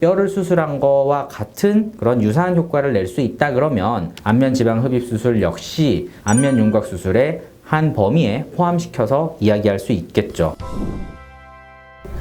뼈를 수술한 거와 같은 그런 유사한 효과를 낼 수 있다 그러면 안면지방 흡입 수술 역시 안면 윤곽 수술의 한 범위에 포함시켜서 이야기할 수 있겠죠.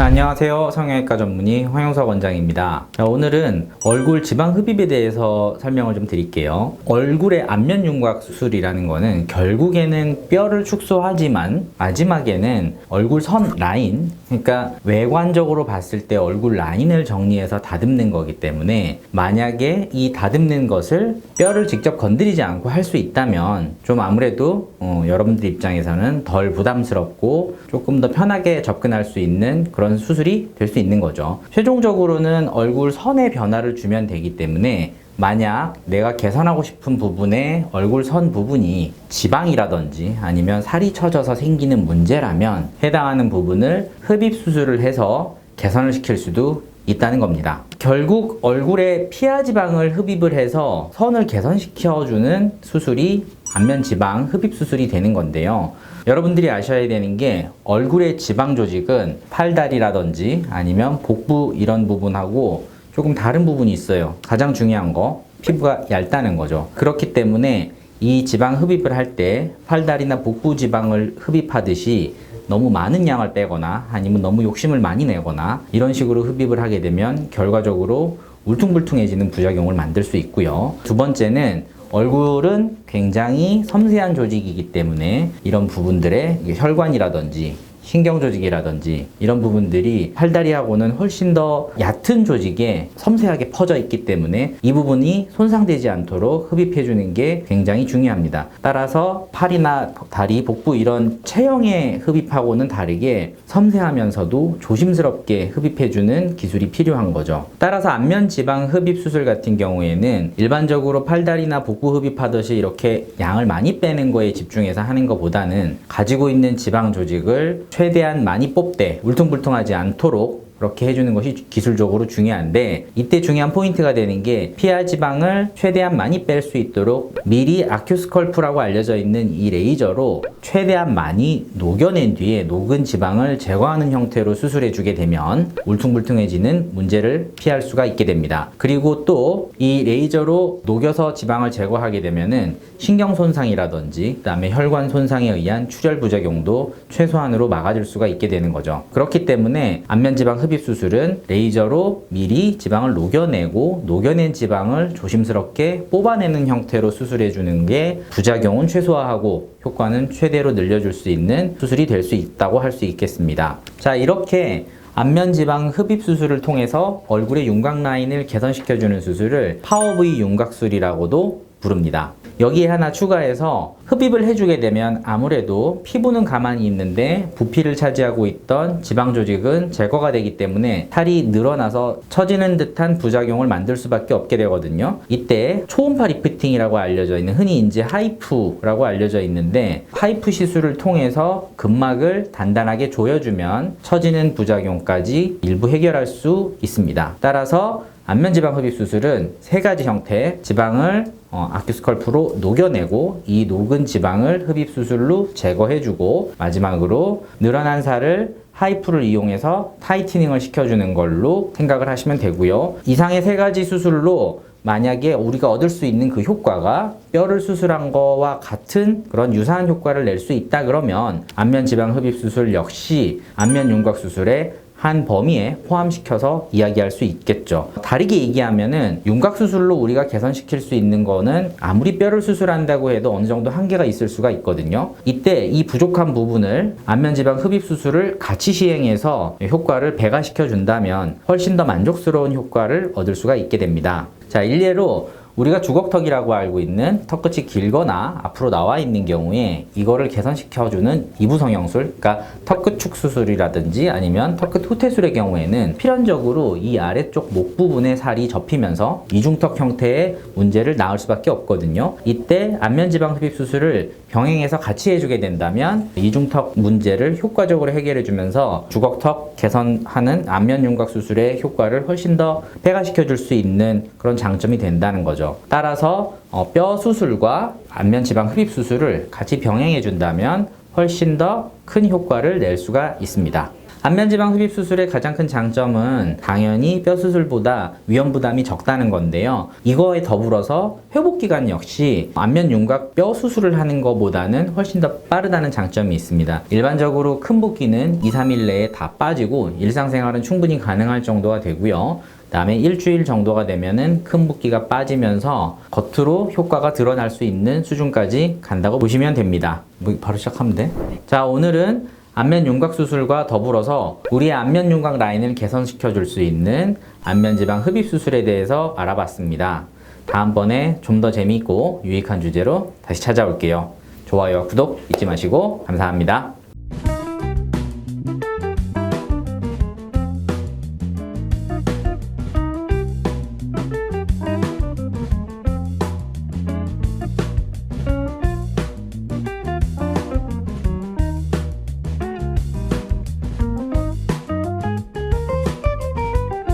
안녕하세요. 성형외과 전문의 황영석 원장입니다. 오늘은 얼굴 지방 흡입에 대해서 설명을 좀 드릴게요. 얼굴의 안면 윤곽 수술이라는 거는 결국에는 뼈를 축소하지만 마지막에는 얼굴 선 라인, 그러니까 외관적으로 봤을 때 얼굴 라인을 정리해서 다듬는 거기 때문에 만약에 이 다듬는 것을 뼈를 직접 건드리지 않고 할 수 있다면 좀 아무래도 여러분들 입장에서는 덜 부담스럽고 조금 더 편하게 접근할 수 있는 그런 수술이 될 수 있는 거죠. 최종적으로는 얼굴 선의 변화를 주면 되기 때문에 만약 내가 개선하고 싶은 부분의 얼굴 선 부분이 지방이라든지 아니면 살이 처져서 생기는 문제라면 해당하는 부분을 흡입 수술을 해서 개선을 시킬 수도 있다는 겁니다. 결국 얼굴에 피하 지방을 흡입을 해서 선을 개선시켜주는 수술이 안면 지방 흡입 수술이 되는 건데요. 여러분들이 아셔야 되는 게 얼굴의 지방 조직은 팔다리라든지 아니면 복부 이런 부분하고 조금 다른 부분이 있어요. 가장 중요한 거, 피부가 얇다는 거죠. 그렇기 때문에 이 지방 흡입을 할 때 팔다리나 복부 지방을 흡입하듯이 너무 많은 양을 빼거나 아니면 너무 욕심을 많이 내거나 이런 식으로 흡입을 하게 되면 결과적으로 울퉁불퉁해지는 부작용을 만들 수 있고요. 두 번째는 얼굴은 굉장히 섬세한 조직이기 때문에 이런 부분들의 혈관이라든지 신경 조직이라든지 이런 부분들이 팔다리하고는 훨씬 더 얕은 조직에 섬세하게 퍼져 있기 때문에 이 부분이 손상되지 않도록 흡입해 주는 게 굉장히 중요합니다. 따라서 팔이나 다리, 복부 이런 체형의 흡입하고는 다르게 섬세하면서도 조심스럽게 흡입해 주는 기술이 필요한 거죠. 따라서 안면 지방 흡입 수술 같은 경우에는 일반적으로 팔다리나 복부 흡입하듯이 이렇게 양을 많이 빼는 거에 집중해서 하는 것보다는 가지고 있는 지방 조직을 최대한 많이 뽑되 울퉁불퉁하지 않도록 그렇게 해주는 것이 기술적으로 중요한데, 이때 중요한 포인트가 되는 게 피하 지방을 최대한 많이 뺄 수 있도록 미리 아큐스컬프라고 알려져 있는 이 레이저로 최대한 많이 녹여낸 뒤에 녹은 지방을 제거하는 형태로 수술해 주게 되면 울퉁불퉁해지는 문제를 피할 수가 있게 됩니다. 그리고 또 이 레이저로 녹여서 지방을 제거하게 되면은 신경 손상이라든지 그다음에 혈관 손상에 의한 출혈 부작용도 최소한으로 막아줄 수가 있게 되는 거죠. 그렇기 때문에 안면 지방 흡입 수술은 레이저로 미리 지방을 녹여내고 녹여낸 지방을 조심스럽게 뽑아내는 형태로 수술해 주는 게 부작용은 최소화하고 효과는 최대로 늘려줄 수 있는 수술이 될 수 있다고 할 수 있겠습니다. 자, 이렇게 안면 지방 흡입 수술을 통해서 얼굴의 윤곽 라인을 개선시켜주는 수술을 파워 V 윤곽술이라고도 부릅니다. 여기에 하나 추가해서 흡입을 해주게 되면 아무래도 피부는 가만히 있는데 부피를 차지하고 있던 지방 조직은 제거가 되기 때문에 살이 늘어나서 처지는 듯한 부작용을 만들 수밖에 없게 되거든요. 이때 초음파 리프팅이라고 알려져 있는, 흔히 이제 하이프라고 알려져 있는데, 하이프 시술을 통해서 근막을 단단하게 조여주면 처지는 부작용까지 일부 해결할 수 있습니다. 따라서 안면 지방 흡입 수술은 세 가지 형태, 지방을 아큐스컬프로 녹여내고 이 녹은 지방을 흡입 수술로 제거해주고 마지막으로 늘어난 살을 하이프를 이용해서 타이트닝을 시켜주는 걸로 생각을 하시면 되고요. 이상의 세 가지 수술로 만약에 우리가 얻을 수 있는 그 효과가 뼈를 수술한 거와 같은 그런 유사한 효과를 낼 수 있다 그러면 안면 지방 흡입 수술 역시 안면 윤곽 수술의 한 범위에 포함시켜서 이야기할 수 있겠죠. 다르게 얘기하면은 윤곽 수술로 우리가 개선시킬 수 있는 거는 아무리 뼈를 수술한다고 해도 어느 정도 한계가 있을 수가 있거든요. 이때 이 부족한 부분을 안면 지방 흡입 수술을 같이 시행해서 효과를 배가시켜 준다면 훨씬 더 만족스러운 효과를 얻을 수가 있게 됩니다. 자, 일례로 우리가 주걱턱이라고 알고 있는 턱끝이 길거나 앞으로 나와 있는 경우에 이거를 개선시켜주는 이부 성형술, 그러니까 턱끝 축 수술이라든지 아니면 턱끝 후퇴술의 경우에는 필연적으로 이 아래쪽 목 부분에 살이 접히면서 이중턱 형태의 문제를 낳을 수밖에 없거든요. 이때 안면 지방 흡입 수술을 병행해서 같이 해주게 된다면 이중턱 문제를 효과적으로 해결해주면서 주걱턱 개선하는 안면 윤곽 수술의 효과를 훨씬 더 배가시켜줄 수 있는 그런 장점이 된다는 거죠. 따라서 뼈 수술과 안면 지방 흡입 수술을 같이 병행해 준다면 훨씬 더 큰 효과를 낼 수가 있습니다. 안면지방 흡입 수술의 가장 큰 장점은 당연히 뼈 수술보다 위험 부담이 적다는 건데요. 이거에 더불어서 회복 기간 역시 안면 윤곽 뼈 수술을 하는 것보다는 훨씬 더 빠르다는 장점이 있습니다. 일반적으로 큰 붓기는 2, 3일 내에 다 빠지고 일상생활은 충분히 가능할 정도가 되고요. 그다음에 일주일 정도가 되면은 큰 붓기가 빠지면서 겉으로 효과가 드러날 수 있는 수준까지 간다고 보시면 됩니다. 바로 시작하면 돼. 자, 오늘은 안면 윤곽 수술과 더불어서 우리의 안면 윤곽 라인을 개선시켜 줄 수 있는 안면 지방 흡입 수술에 대해서 알아봤습니다. 다음번에 좀 더 재미있고 유익한 주제로 다시 찾아올게요. 좋아요와 구독 잊지 마시고 감사합니다.